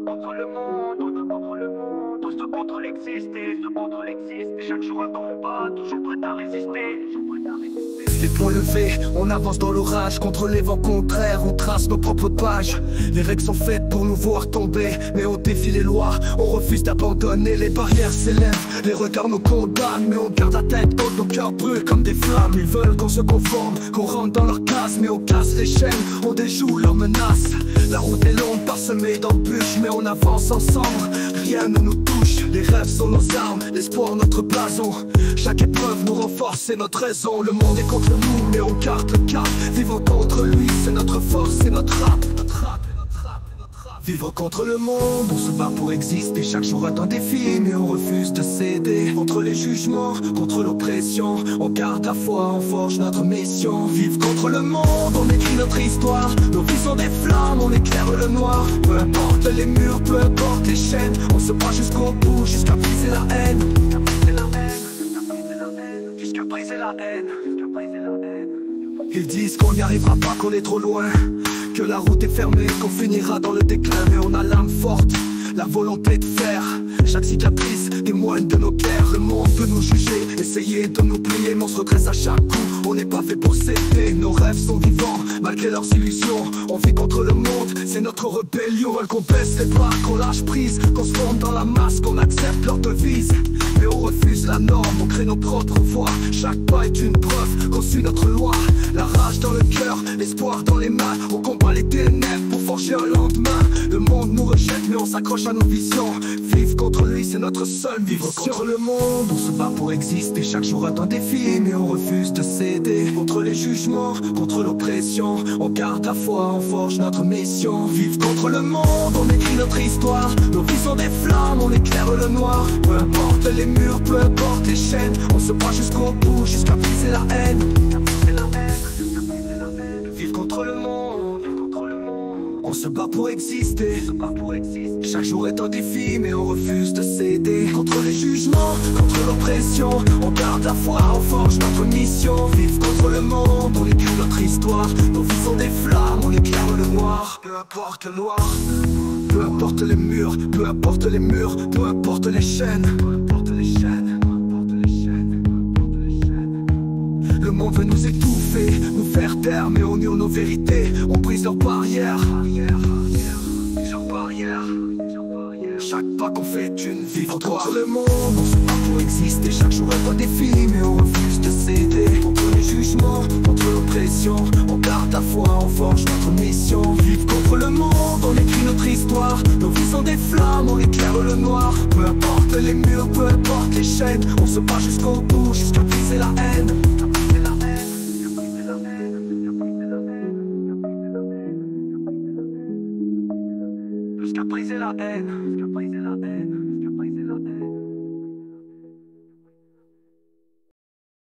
contre le monde, on te contre le monde, on se contre l'exister, se contre l'exister. Chaque jour un combat, toujours prêt à résister, toujours prêt à résister. Les poings levés, on avance dans l'orage. Contre les vents contraires, on trace nos propres pages. Les règles sont faites pour nous voir tomber, mais on défie les lois, on refuse d'abandonner. Les barrières s'élèvent, les regards nous condamnent, mais on garde la tête haute, nos cœurs brûlent comme des flammes. Ils veulent qu'on se conforme, qu'on rentre dans leur case, mais on casse les chaînes, on déjoue leurs menaces. La route est longue, parsemée d'embûches, mais on avance ensemble, rien ne nous touche. Les rêves sont nos armes, l'espoir notre blason. Chaque épreuve nous renforce, c'est notre raison. Le monde est contre nous, mais on garde le cap. Vivre contre lui, c'est notre force, c'est notre rap. Vivre contre le monde, on se bat pour exister. Chaque jour est un défi, mais on refuse de céder. Contre les jugements, contre l'oppression, on garde la foi, on forge notre mission. Vivre contre le monde, on écrit notre histoire. Nos vies sont des flammes, on éclaire le noir. Peu importe les murs, peu importe les chaînes, on se bat jusqu'au bout, jusqu'à briser la haine. Jusqu'à briser la haine. Ils disent qu'on n'y arrivera pas, qu'on est trop loin, que la route est fermée, qu'on finira dans le déclin. Mais on a l'âme forte, la volonté de faire. Chaque cicatrice témoigne de nos guerres. Le monde peut nous juger, essayer de nous plier, mais on se redresse à chaque coup. On n'est pas fait pour céder, nos rêves sont vivants malgré leurs illusions. On vit contre le monde, c'est notre rébellion. Veulent qu'on baisse les bras, qu'on lâche prise, qu'on se fonde dans la masse, qu'on accepte leur devise. Mais on refuse la norme, on crée nos propres voies. Chaque pas est une preuve qu'on suit notre loi. La rage dans le cœur, l'espoir dans les mains, on combat les ténèbres pour forger un lendemain. Le monde nous rejette, mais on s'accroche à nos visions. Vivre contre lui, c'est notre seule mission. Contre le monde, on se bat pour exister. Chaque jour est un défi, mais on refuse de céder. Contre les jugements, contre l'oppression, on garde la foi, on forge notre mission. Vivre contre le monde, on écrit notre histoire. Nos vies sont des flammes, on éclaire le noir. Peu importe les murs, peu importe les chaînes, on se bat jusqu'au bout, jusqu'à briser la haine. Vivre contre le monde, on se bat pour exister. Chaque jour est un défi, mais on refuse de céder. Contre les jugements, contre l'oppression, on garde la foi, on forge notre mission. Vivre contre le monde, on écrit notre histoire. Nos vies sont des flammes, on éclaire le noir. Peu importe le noir, peu importe les murs, peu importe les murs, peu importe les chaînes. Le monde veut nous étouffer, nous faire taire, mais on hurle nos vérités, on brise leurs barrières. Chaque pas qu'on fait est une victoire. Contre le monde, on se bat pour exister. Chaque jour est un défi, mais on refuse de céder. Contre les jugements, contre l'oppression, on garde la foi, on forge notre mission. Vivre contre le monde, on écrit notre histoire. Nos vies sont des flammes, on éclaire le noir. Peu importe les murs, peu importe les chaînes, on se bat jusqu'au bout, jusqu'à briser la haine. Jusqu'à briser la haine.